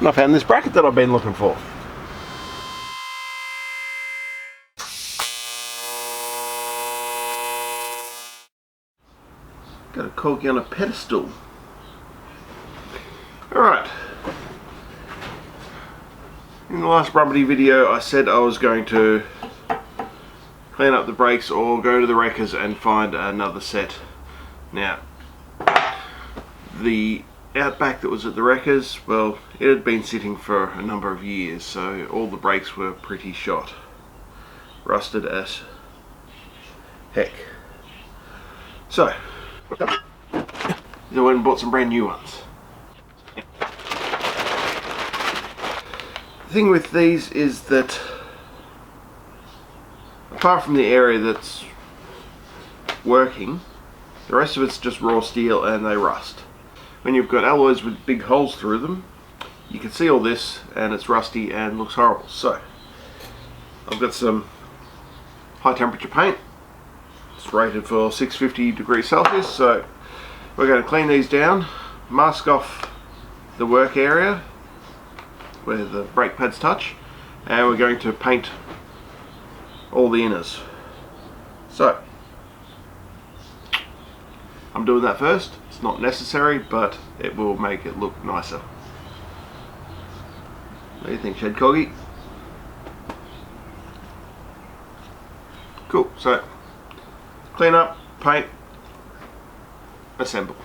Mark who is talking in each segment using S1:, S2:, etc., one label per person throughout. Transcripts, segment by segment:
S1: And I found this bracket that I've been looking for. Got a corgi on a pedestal. Alright. In the last Brumbity video I said I was going to clean up the brakes or go to the wreckers and find another set. Now, the Outback that was at the wreckers, well, it had been sitting for a number of years, so all the brakes were pretty shot. Rusted as heck. So, I went and bought some brand new ones. The thing with these is that, apart from the area that's working, the rest of it's just raw steel and they rust. When you've got alloys with big holes through them, you can see all this and it's rusty and looks horrible. So, I've got some high temperature paint. It's rated for 650 degrees Celsius, so we're going to clean these down, mask off the work area where the brake pads touch, and we're going to paint all the inners. So, I'm doing that first. It's not necessary, but it will make it look nicer. What do you think, Shed Corgi? Cool, so clean up, paint, assemble.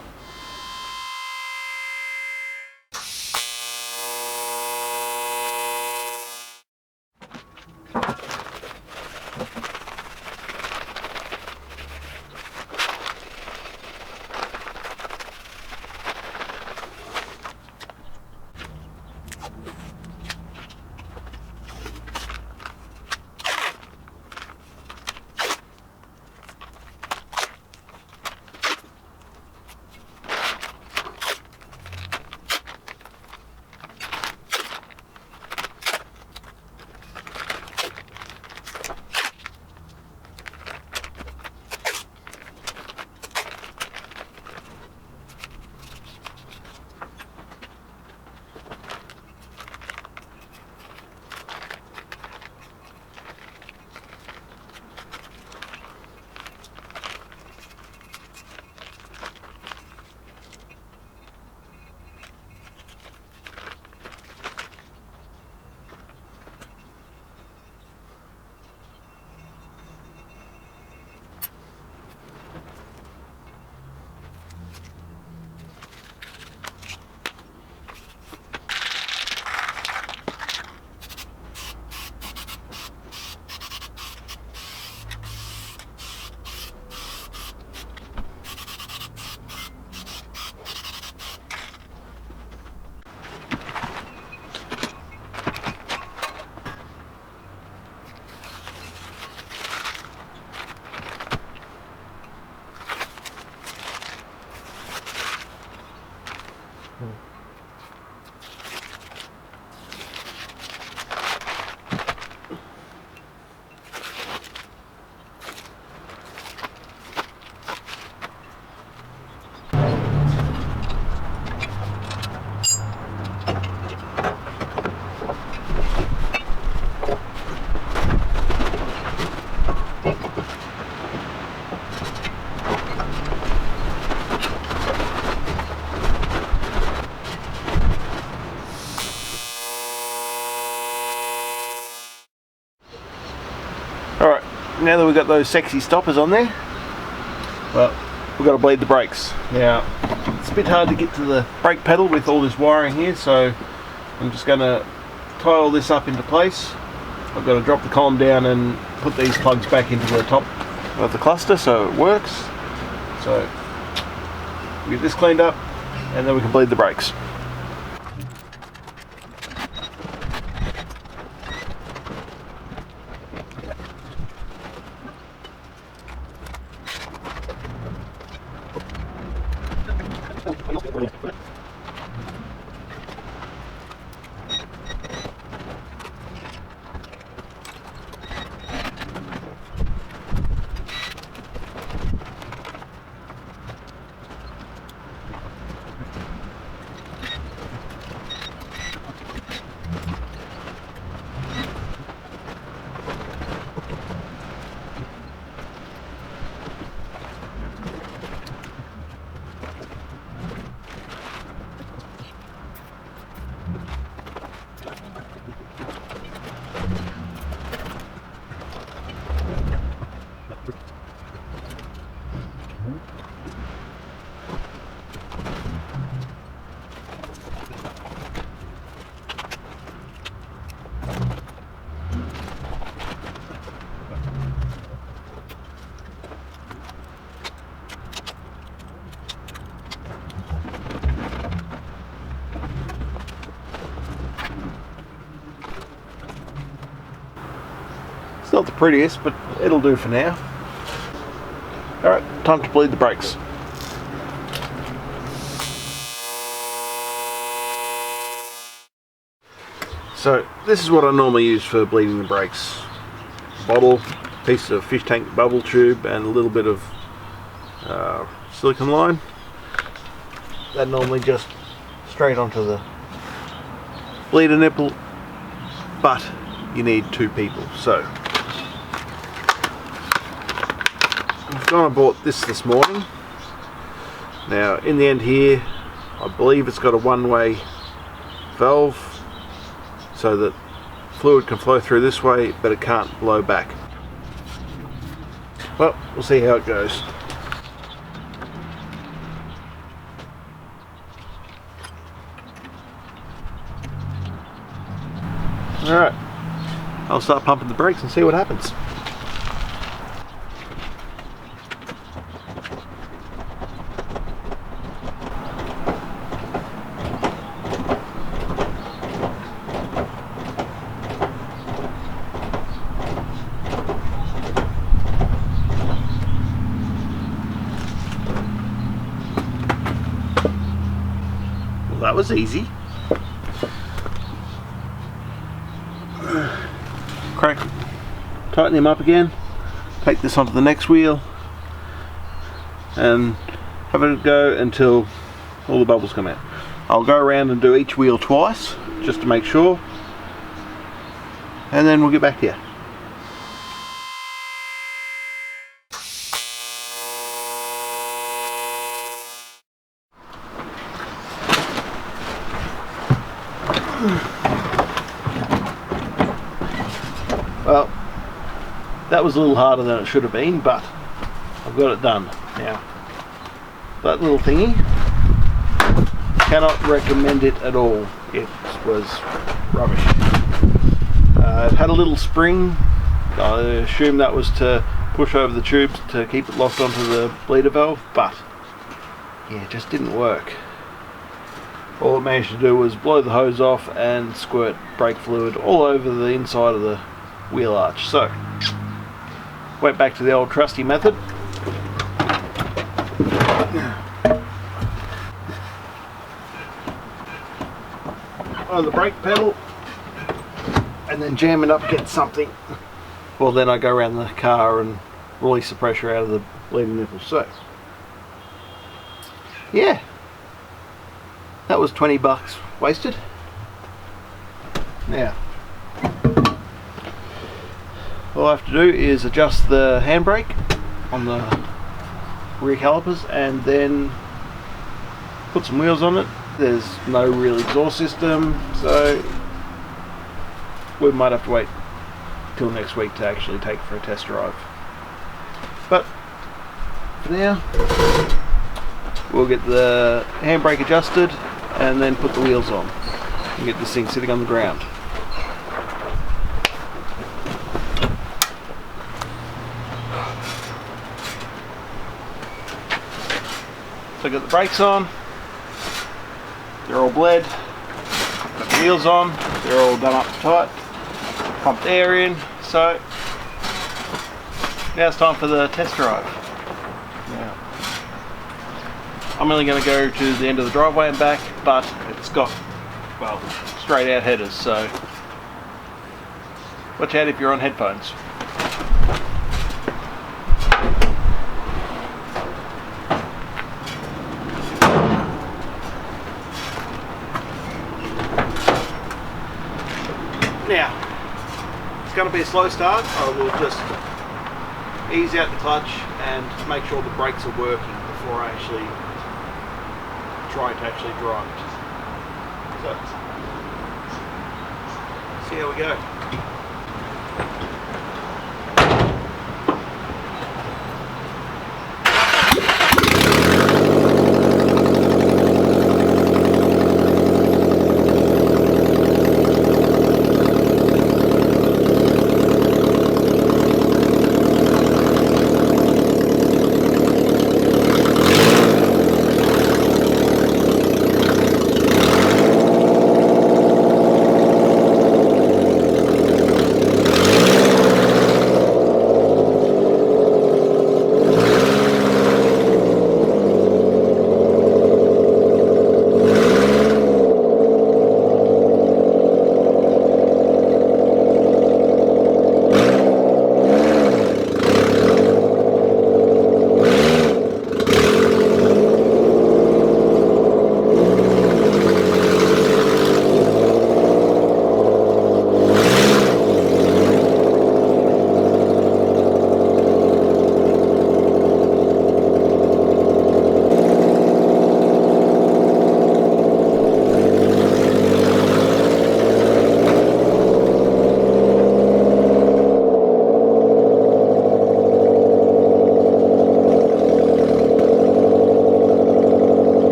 S1: Alright, now that we've got those sexy stoppers on there, well, we've got to bleed the brakes. Now, it's a bit hard to get to the brake pedal with all this wiring here, so I'm just going to tie all this up into place. I've got to drop the column down and put these plugs back into the top of the cluster so it works. So, we get this cleaned up and then we can bleed the brakes. not the prettiest, but it'll do for now. Alright, time to bleed the brakes. So this is what I normally use for bleeding the brakes. Bottle, piece of fish tank bubble tube, and a little bit of silicone line. That normally just straight onto the bleeder nipple, but you need 2 people. So I've gone and bought this morning. Now in the end here, I believe it's got a one-way valve so that fluid can flow through this way, but it can't blow back. Well, we'll see how it goes. Alright, I'll start pumping the brakes and see what happens. Well, that was easy. Crack, tighten him up again, take this onto the next wheel and have it go until all the bubbles come out. I'll go around and do each wheel twice just to make sure, and then we'll get back to you. Well, that was a little harder than it should have been, but I've got it done now. That little thingy, cannot recommend it at all. It was rubbish. It had a little spring. I assume that was to push over the tubes to keep it locked onto the bleeder valve, but yeah, it just didn't work. All it managed to do was blow the hose off and squirt brake fluid all over the inside of the wheel arch. So went back to the old trusty method. On the brake pedal and then jam it up against something. Well, then I go around the car and release the pressure out of the bleeding nipple. So yeah, that was 20 bucks wasted. Now all I have to do is adjust the handbrake on the rear calipers and then put some wheels on it. There's no real exhaust system, so we might have to wait till next week to actually take it for a test drive. But for now, we'll get the handbrake adjusted and then put the wheels on and get this thing sitting on the ground. So I got the brakes on, they're all bled, got the wheels on, they're all done up tight, pumped air in, so now it's time for the test drive. Now, I'm only going to go to the end of the driveway and back, but it's got, well, straight out headers, so watch out if you're on headphones. Now, it's going to be a slow start. I will just ease out the clutch and make sure the brakes are working before I actually try to drive it. So, see how we go.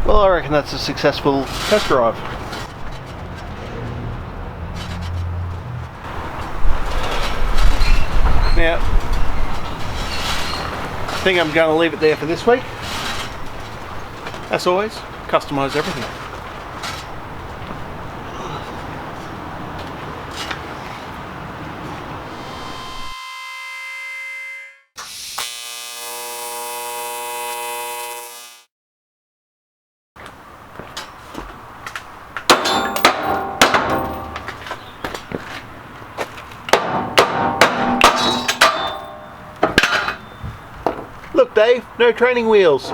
S1: Well, I reckon that's a successful test drive. Now, I think I'm going to leave it there for this week. As always, customise everything. Look, Dave, no training wheels.